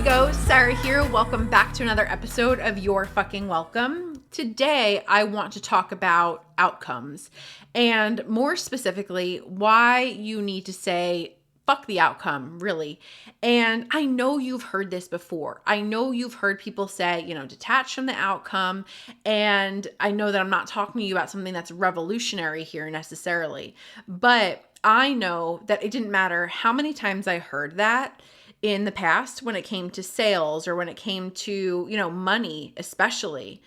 amigo, Sarah here. Welcome back to another episode of Your Fucking Welcome. Today, I want to talk about outcomes and more specifically, why you need to say, fuck the outcome, really. And I know you've heard this before. I know you've heard people say, detach from the outcome. And I know that I'm not talking to you about something that's revolutionary here necessarily, but I know that it didn't matter how many times I heard that in the past when it came to sales or when it came to, money, especially.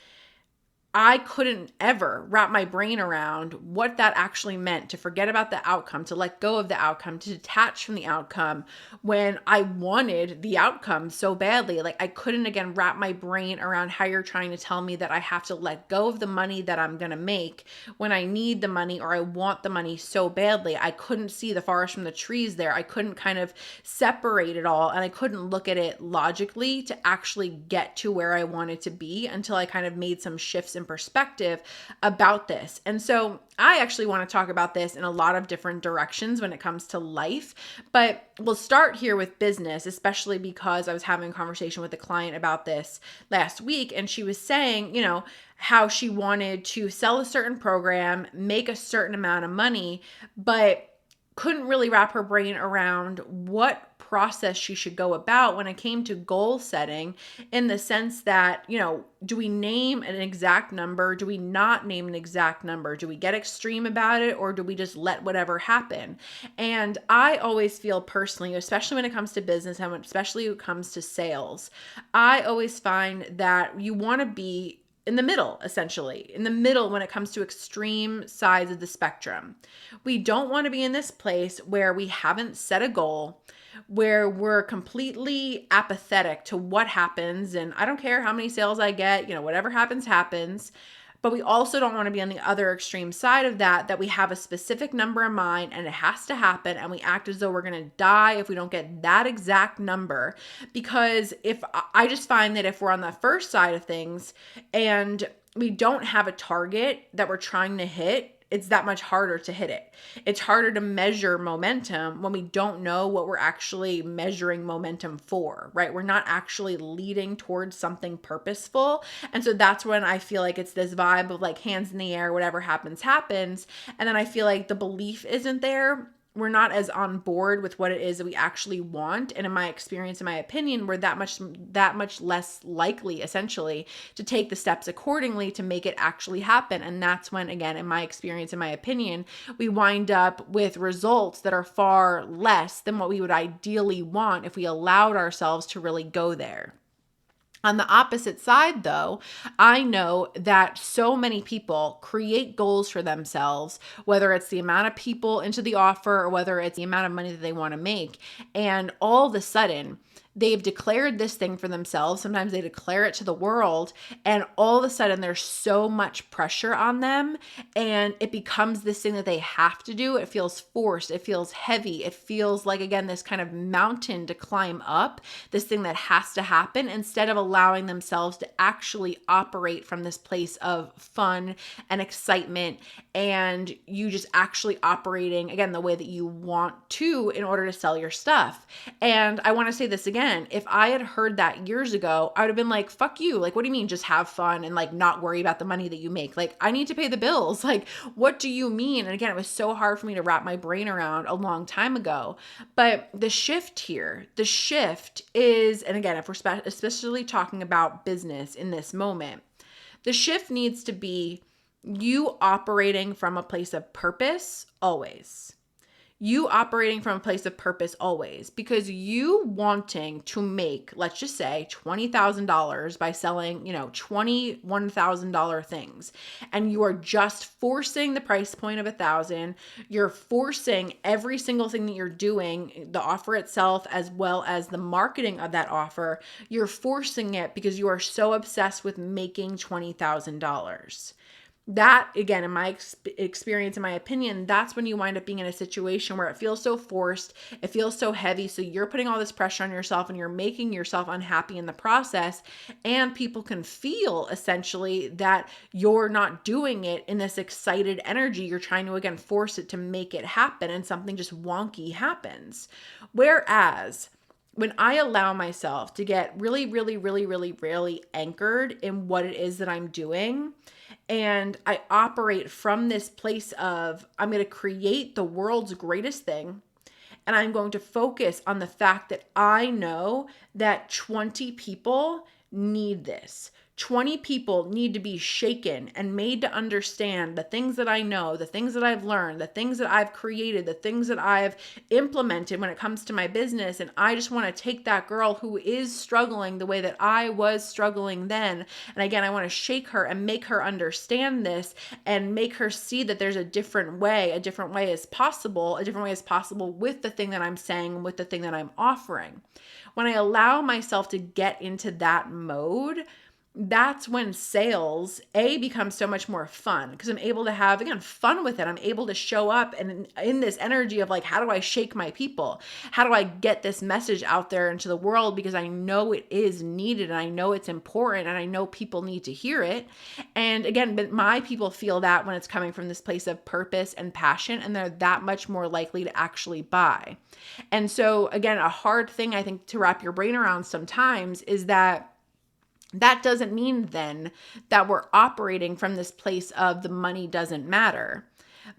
I couldn't ever wrap my brain around what that actually meant, to forget about the outcome, to let go of the outcome, to detach from the outcome when I wanted the outcome so badly. Like I couldn't again wrap my brain around how you're trying to tell me that I have to let go of the money that I'm going to make when I need the money or I want the money so badly. I couldn't see the forest from the trees there. I couldn't kind of separate it all, and I couldn't look at it logically to actually get to where I wanted to be until I kind of made some shifts in perspective about this. And so I actually want to talk about this in a lot of different directions when it comes to life, but we'll start here with business, especially because I was having a conversation with a client about this last week, and she was saying, how she wanted to sell a certain program, make a certain amount of money, but couldn't really wrap her brain around what process she should go about when it came to goal setting, in the sense that, do we name an exact number? Do we not name an exact number? Do we get extreme about it, or do we just let whatever happen? And I always feel personally, especially when it comes to business and especially when it comes to sales, I always find that you want to be in the middle, essentially, in the middle when it comes to extreme sides of the spectrum. We don't want to be in this place where we haven't set a goal, where we're completely apathetic to what happens. And I don't care how many sales I get, whatever happens, happens. But we also don't want to be on the other extreme side of that we have a specific number in mind and it has to happen, and we act as though we're going to die if we don't get that exact number. Because if I just find that if we're on the first side of things and we don't have a target that we're trying to hit, it's that much harder to hit it. It's harder to measure momentum when we don't know what we're actually measuring momentum for, right? We're not actually leading towards something purposeful. And so that's when I feel like it's this vibe of like hands in the air, whatever happens, happens. And then I feel like the belief isn't there. We're not as on board with what it is that we actually want. And in my experience, in my opinion, we're that much less likely, essentially, to take the steps accordingly to make it actually happen. And that's when, again, in my experience, in my opinion, we wind up with results that are far less than what we would ideally want if we allowed ourselves to really go there. On the opposite side, though, I know that so many people create goals for themselves, whether it's the amount of people into the offer or whether it's the amount of money that they want to make. And all of a sudden, they've declared this thing for themselves. Sometimes they declare it to the world, and all of a sudden there's so much pressure on them and it becomes this thing that they have to do. It feels forced. It feels heavy. It feels like, again, this kind of mountain to climb up, this thing that has to happen, instead of allowing themselves to actually operate from this place of fun and excitement, and you just actually operating, again, the way that you want to in order to sell your stuff. And I want to say this again. If I had heard that years ago, I would have been like, fuck you. Like, what do you mean just have fun and like not worry about the money that you make? Like, I need to pay the bills. Like, what do you mean? And again, it was so hard for me to wrap my brain around a long time ago. But the shift here, is, and again, if we're especially talking about business in this moment, the shift needs to be you operating from a place of purpose always. You operating from a place of purpose always, because you wanting to make, let's just say, $20,000 by selling, $21,000 things, and you are just forcing the price point of $1,000. You're forcing every single thing that you're doing, the offer itself, as well as the marketing of that offer. You're forcing it because you are so obsessed with making $20,000. That, again, in my experience, in my opinion, that's when you wind up being in a situation where it feels so forced, it feels so heavy. So you're putting all this pressure on yourself and you're making yourself unhappy in the process. And people can feel essentially that you're not doing it in this excited energy. You're trying to, again, force it to make it happen, and something just wonky happens. Whereas when I allow myself to get really, really, really, really, really anchored in what it is that I'm doing, and I operate from this place of, I'm going to create the world's greatest thing, and I'm going to focus on the fact that I know that 20 people need this. 20 people need to be shaken and made to understand the things that I know, the things that I've learned, the things that I've created, the things that I've implemented when it comes to my business. And I just want to take that girl who is struggling the way that I was struggling then. And again, I want to shake her and make her understand this and make her see that there's a different way is possible, a different way is possible with the thing that I'm saying, with the thing that I'm offering. When I allow myself to get into that mode, that's when sales becomes so much more fun, because I'm able to have, again, fun with it. I'm able to show up and in this energy of like, how do I shake my people? How do I get this message out there into the world? Because I know it is needed and I know it's important and I know people need to hear it. And again, but my people feel that when it's coming from this place of purpose and passion, and they're that much more likely to actually buy. And so again, a hard thing I think to wrap your brain around sometimes is that doesn't mean then that we're operating from this place of the money doesn't matter.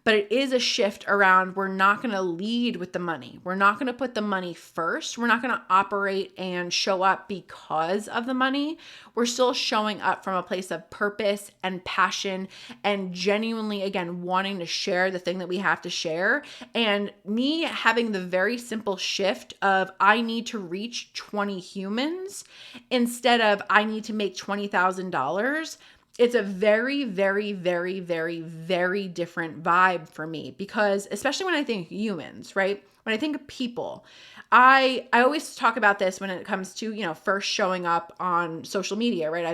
But it is a shift around, we're not going to lead with the money. We're not going to put the money first. We're not going to operate and show up because of the money. We're still showing up from a place of purpose and passion and genuinely, again, wanting to share the thing that we have to share. And me having the very simple shift of, I need to reach 20 humans instead of I need to make $20,000. It's a very, very, very, very, very different vibe for me, because especially when I think humans, right? When I think of people, I always talk about this when it comes to, first showing up on social media, right?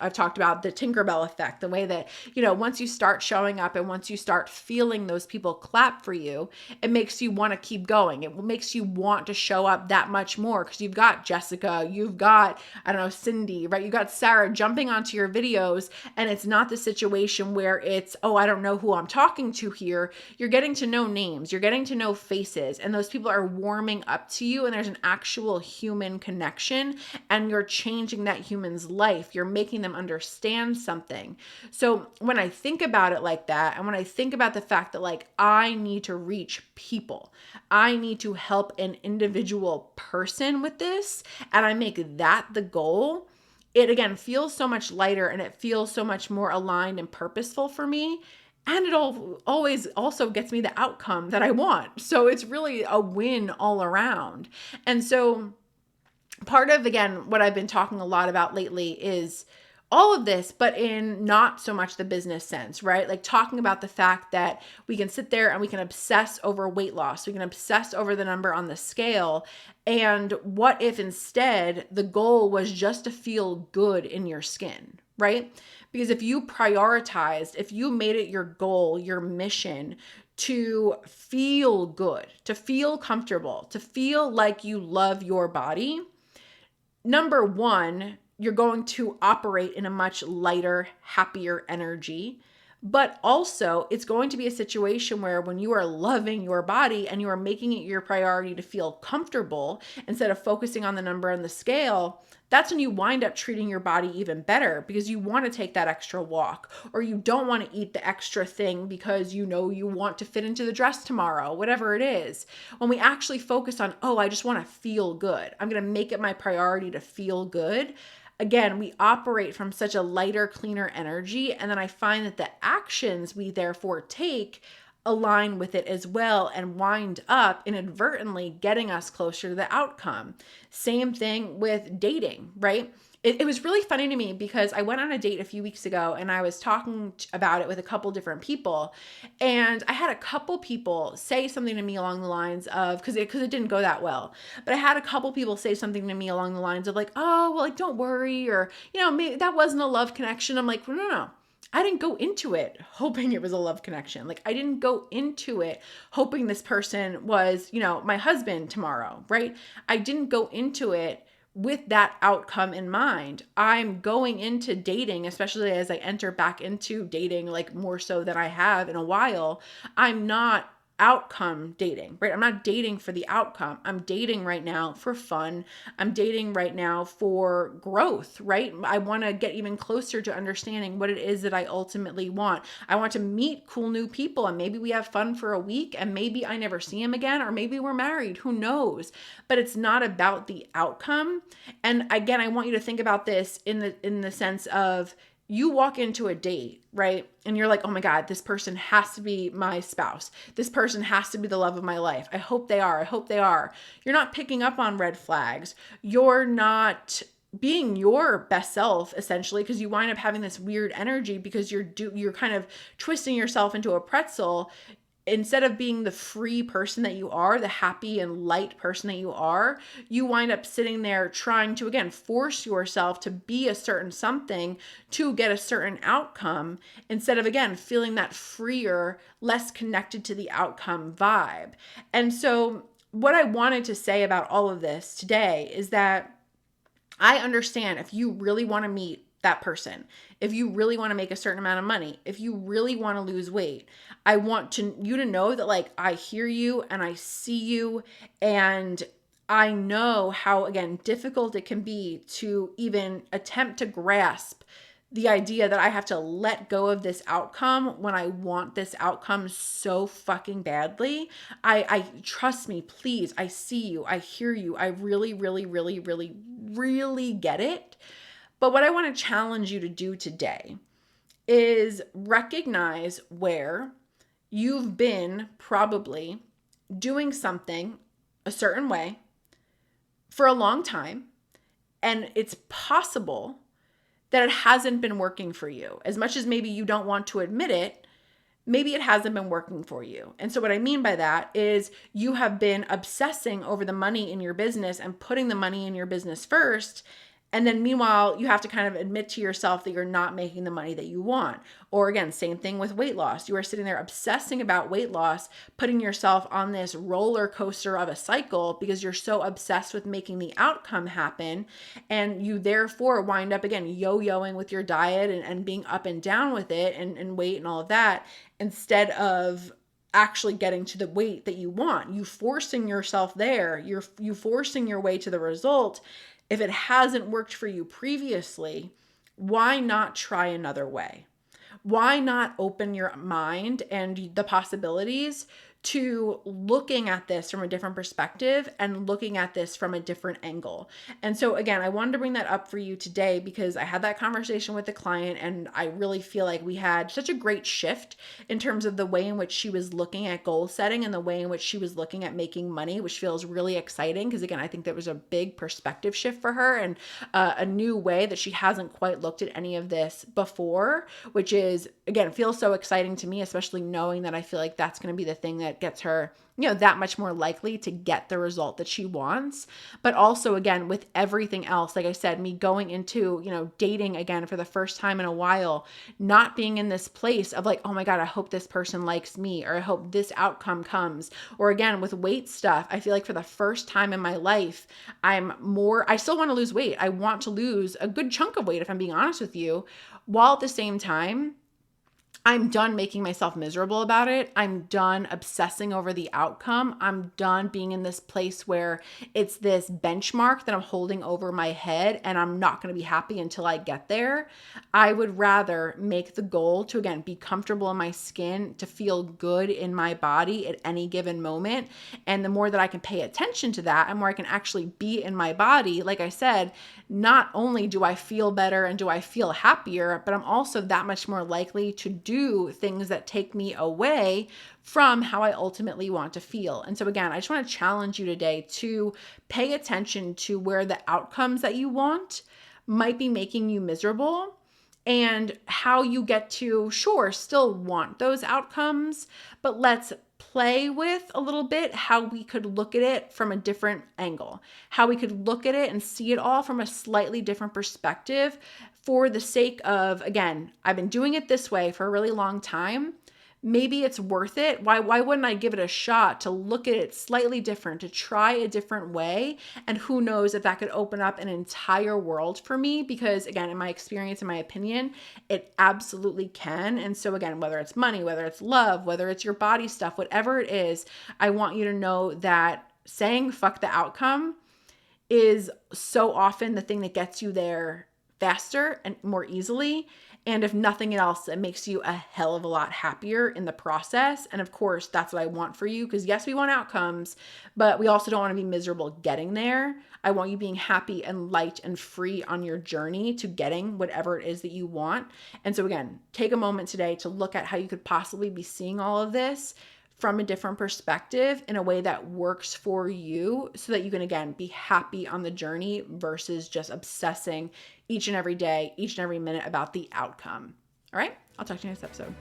I've talked about the Tinkerbell effect, the way that, once you start showing up and once you start feeling those people clap for you, it makes you want to keep going. It makes you want to show up that much more, because you've got Jessica, you've got, Cindy, right? You've got Sarah jumping onto your videos, and it's not the situation where it's, oh, I don't know who I'm talking to here. You're getting to know names, you're getting to know faces, and those people are warming up to you, and there's an actual human connection, and you're changing that human's life. You're making them understand something. So when I think about it like that, and when I think about the fact that like, I need to reach people, I need to help an individual person with this, and I make that the goal, it again feels so much lighter and it feels so much more aligned and purposeful for me. And it always also gets me the outcome that I want. So it's really a win all around. And so part of, again, what I've been talking a lot about lately is all of this, but in not so much the business sense, right? Like talking about the fact that we can sit there and we can obsess over weight loss. We can obsess over the number on the scale. And what if instead the goal was just to feel good in your skin, right? Because if you prioritized, if you made it your goal, your mission to feel good, to feel comfortable, to feel like you love your body, number one, you're going to operate in a much lighter, happier energy. But also, it's going to be a situation where when you are loving your body and you are making it your priority to feel comfortable instead of focusing on the number on the scale, that's when you wind up treating your body even better, because you want to take that extra walk, or you don't want to eat the extra thing because you want to fit into the dress tomorrow, whatever it is. When we actually focus on, oh, I just want to feel good, I'm going to make it my priority to feel good. Again, we operate from such a lighter, cleaner energy. And then I find that the actions we therefore take align with it as well and wind up inadvertently getting us closer to the outcome. Same thing with dating, right? It was really funny to me because I went on a date a few weeks ago and I was talking about it with a couple different people. And I had a couple people say something to me along the lines of, because it didn't go that well, but I had a couple people say something to me along the lines of like, oh, well, like, don't worry, or, maybe that wasn't a love connection. I'm like, no. I didn't go into it hoping it was a love connection. Like, I didn't go into it hoping this person was, my husband tomorrow, right? I didn't go into it with that outcome in mind. I'm going into dating, especially as I enter back into dating, like more so than I have in a while. I'm not outcome dating, right? I'm not dating for the outcome. I'm dating right now for fun. I'm dating right now for growth, right? I want to get even closer to understanding what it is that I ultimately want. I want to meet cool new people, and maybe we have fun for a week, and maybe I never see him again, or maybe we're married, who knows? But it's not about the outcome. And again, I want you to think about this in the sense of, you walk into a date, right? And you're like, oh my God, this person has to be my spouse. This person has to be the love of my life. I hope they are. I hope they are. You're not picking up on red flags. You're not being your best self, essentially, because you wind up having this weird energy because you're kind of twisting yourself into a pretzel. Instead of being the free person that you are, the happy and light person that you are, you wind up sitting there trying to, again, force yourself to be a certain something to get a certain outcome, instead of, again, feeling that freer, less connected to the outcome vibe. And so what I wanted to say about all of this today is that I understand if you really want to meet that person, if you really want to make a certain amount of money, if you really want to lose weight, I want you to know that, like, I hear you and I see you, and I know how, again, difficult it can be to even attempt to grasp the idea that I have to let go of this outcome when I want this outcome so fucking badly. I trust me, please. I see you. I hear you. I really, really, really, really, really get it. But what I want to challenge you to do today is recognize where you've been probably doing something a certain way for a long time, and it's possible that it hasn't been working for you. As much as maybe you don't want to admit it, maybe it hasn't been working for you. And so what I mean by that is you have been obsessing over the money in your business and putting the money in your business first. And then meanwhile, you have to kind of admit to yourself that you're not making the money that you want. Or again, same thing with weight loss. You are sitting there obsessing about weight loss, putting yourself on this roller coaster of a cycle because you're so obsessed with making the outcome happen. And you therefore wind up, again, yo-yoing with your diet and being up and down with it and weight and all of that, instead of actually getting to the weight that you want. You forcing yourself there. You forcing your way to the result. If it hasn't worked for you previously, why not try another way? Why not open your mind and the possibilities to looking at this from a different perspective and looking at this from a different angle? And so again, I wanted to bring that up for you today because I had that conversation with the client, and I really feel like we had such a great shift in terms of the way in which she was looking at goal setting and the way in which she was looking at making money, which feels really exciting because, again, I think there was a big perspective shift for her and a new way that she hasn't quite looked at any of this before, which is, again, feels so exciting to me, especially knowing that I feel like that's going to be the thing that gets her, that much more likely to get the result that she wants. But also, again, with everything else, like I said, me going into, dating again for the first time in a while, not being in this place of like, oh my God, I hope this person likes me, or I hope this outcome comes. Or again, with weight stuff, I feel like for the first time in my life, I still want to lose weight. I want to lose a good chunk of weight, if I'm being honest with you, while at the same time, I'm done making myself miserable about it. I'm done obsessing over the outcome. I'm done being in this place where it's this benchmark that I'm holding over my head and I'm not going to be happy until I get there. I would rather make the goal to, again, be comfortable in my skin, to feel good in my body at any given moment. And the more that I can pay attention to that and more I can actually be in my body, like I said, not only do I feel better and do I feel happier, but I'm also that much more likely to do things that take me away from how I ultimately want to feel. And so again, I just want to challenge you today to pay attention to where the outcomes that you want might be making you miserable, and how you get to, sure, still want those outcomes, but let's play with a little bit how we could look at it from a different angle, how we could look at it and see it all from a slightly different perspective, for the sake of, again, I've been doing it this way for a really long time. maybe it's worth it. Why wouldn't I give it a shot to look at it slightly different, to try a different way? And who knows if that could open up an entire world for me? Because again, in my experience, in my opinion, it absolutely can. And so again, whether it's money, whether it's love, whether it's your body stuff, whatever it is, I want you to know that saying fuck the outcome is so often the thing that gets you there faster and more easily. And if nothing else, it makes you a hell of a lot happier in the process. And of course, that's what I want for you. Because yes, we want outcomes, but we also don't want to be miserable getting there. I want you being happy and light and free on your journey to getting whatever it is that you want. And so again, take a moment today to look at how you could possibly be seeing all of this from a different perspective in a way that works for you so that you can, again, be happy on the journey versus just obsessing each and every day, each and every minute about the outcome. All right, I'll talk to you next episode.